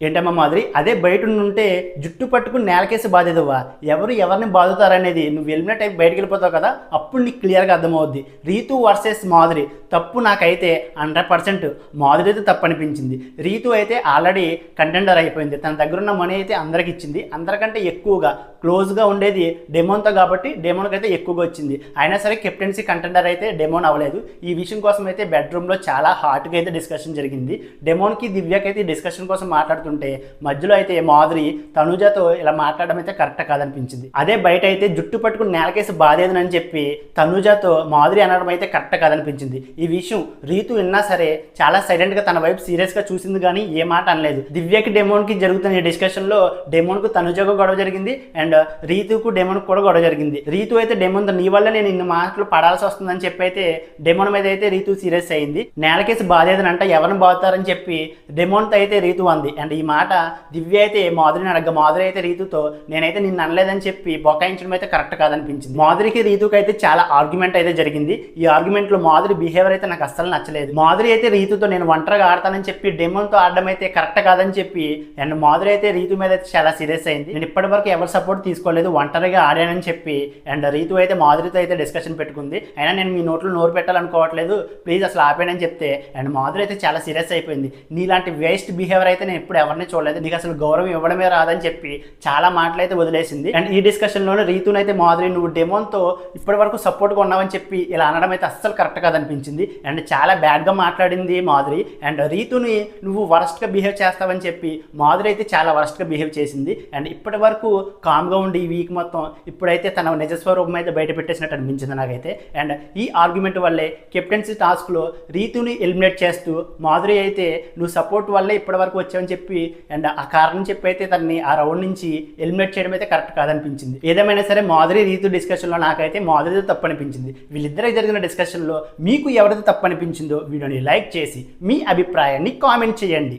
ఏంటమ్మా మాదిరి, అదే బయట ఉంటే జుట్టు పట్టుకుని నేలకేసి బాధేదువా, ఎవరు ఎవరిని బాధుతారనేది నువ్వు ఎలిమినేట్ అయిపోయి బయటకు వెళ్ళిపోతావు కదా, అప్పుడు నీకు క్లియర్గా అర్థమవుద్ది. రీతు వర్సెస్ మాధురి. తప్పు నాకైతే 100% మాధురి అయితే తప్పు అనిపించింది. రీతు అయితే ఆల్రెడీ కంటెండర్ అయిపోయింది, తన దగ్గర ఉన్న మనీ అయితే అందరికి ఇచ్చింది. అందరికంటే ఎక్కువగా క్లోజ్గా ఉండేది డెమోన్తో కాబట్టి డెమోన్కి అయితే ఎక్కువగా వచ్చింది. అయినా సరే కెప్టెన్సీ కంటెండర్ అయితే డెమోన్ అవ్వలేదు. ఈ విషయం కోసం అయితే బెడ్రూమ్లో చాలా హాట్గా అయితే డిస్కషన్ జరిగింది. డెమోన్కి దివ్యకి అయితే డిస్కషన్ కోసం మాట్లాడుతుంటే మధ్యలో అయితే మాధురి తనుజతో ఇలా మాట్లాడడం అయితే కరెక్ట్ కాదనిపించింది. అదే బయట అయితే జుట్టు పట్టుకుని నేలకేసి బాధేదని చెప్పి తనుజతో మాధురి అనడం అయితే కరెక్ట్ కాదనిపించింది. ఈ విషయం రీతు విన్నా సరే చాలా సైలెంట్గా తన వైపు సీరియస్గా చూసింది కానీ ఏ మాట అనలేదు. దివ్యకి డెమోన్కి జరుగుతున్న ఈ డిస్కషన్లో డెమోన్కు తనుజకు గొడవ జరిగింది అండ్ రీతుకు డెమోన్కి కూడా గొడవ జరిగింది. రీతు అయితే డెమోన్తో నీ వల్ల నేను ఇన్ని మాటలు పడాల్సి వస్తుందని చెప్పి అయితే డెమోన్ మీద అయితే రీతు సీరియస్ అయింది. నేలకేసి బాధేదని అంటే ఎవరిని బాధతారని చెప్పి డెమోన్తో అయితే రీతు అంది. అండ్ ఈ మాట దివ్య అయితే మాధురిని అడగ, మాధురి అయితే రీతుతో నేనైతే నిన్ను అనలేదని చెప్పి బొకాయించడం అయితే కరెక్ట్ కాదనిపించింది. మాధురికి రీతుకి అయితే చాలా ఆర్గ్యుమెంట్ అయితే జరిగింది. ఈ ఆర్గ్యుమెంట్లో మాధురి బిహేవియర్ అయితే నాకు అస్సలు నచ్చలేదు. మాధురి అయితే రీతుతో నేను ఒంటరిగా ఆడతానని చెప్పి డెమోన్తో ఆడడం అయితే కరెక్ట్ కాదని చెప్పి అండ్ మాధురి అయితే రీతు మీద అయితే చాలా సీరియస్ అయింది. నేను ఇప్పటి వరకు ఎవరు సపోర్ట్ తీసుకోలేదు, ఒంటరిగా ఆడానని చెప్పి అండ్ రీతు అయితే మాధురితో అయితే డిస్కషన్ పెట్టుకుంది. అయినా నేను మీ నోట్లో నోరు పెట్టాలనుకోవట్లేదు, ప్లీజ్ అసలు ఆపేనని చెప్తే అండ్ మాధురి అయితే చాలా సీరియస్ అయిపోయింది. నీలాంటి వేస్ట్ బిహేవియర్ అయితే నేను ఎప్పుడు ఎవరిని చూడలేదు, నీకు అసలు గౌరవం ఇవ్వడమే రాదని చెప్పి చాలా మాటలు అయితే వదిలేసింది. అండ్ ఈ డిస్కషన్లోనే రీతునైతే మాధురి నువ్వు డెమోన్తో ఇప్పటి వరకు సపోర్ట్గా ఉన్నావని చెప్పి ఇలా అనడం అయితే అస్సలు కరెక్ట్ కాదనిపించింది. అండ్ చాలా బ్యాడ్గా మాట్లాడింది మాధురి. అండ్ రీతుని నువ్వు వరస్ట్గా బిహేవ్ చేస్తావని చెప్పి మాధురి అయితే చాలా వరస్ట్గా బిహేవ్ చేసింది. అండ్ ఇప్పటి వరకు కామ్గా ఉండి ఈ వీక్ మొత్తం ఇప్పుడైతే తన నిజస్వరూపం అయితే బయట పెట్టేసినట్టు అనిపించింది నాకైతే. అండ్ ఈ ఆర్గ్యుమెంట్ వల్లే కెప్టెన్సీ టాస్క్లో రీతుని ఎలిమినేట్ చేస్తూ మాధురి అయితే నువ్వు సపోర్ట్ వల్లే ఇప్పటి వరకు వచ్చావని చెప్పి అండ్ ఆ కారణం చెప్పి అయితే తనని ఆ రౌండ్ నుంచి ఎలిమినేట్ చేయడం అయితే కరెక్ట్ కాదనిపించింది. ఏదేమైనా సరే మాధురి రీతు డిస్కషన్లో నాకైతే మాధురితో తప్పు అనిపించింది. వీళ్ళిద్దరికి జరిగిన డిస్కషన్లో మీకు ఎవరితో తప్పు అనిపించిందో వీడియోని లైక్ చేసి మీ అభిప్రాయాన్ని కామెంట్ చేయండి.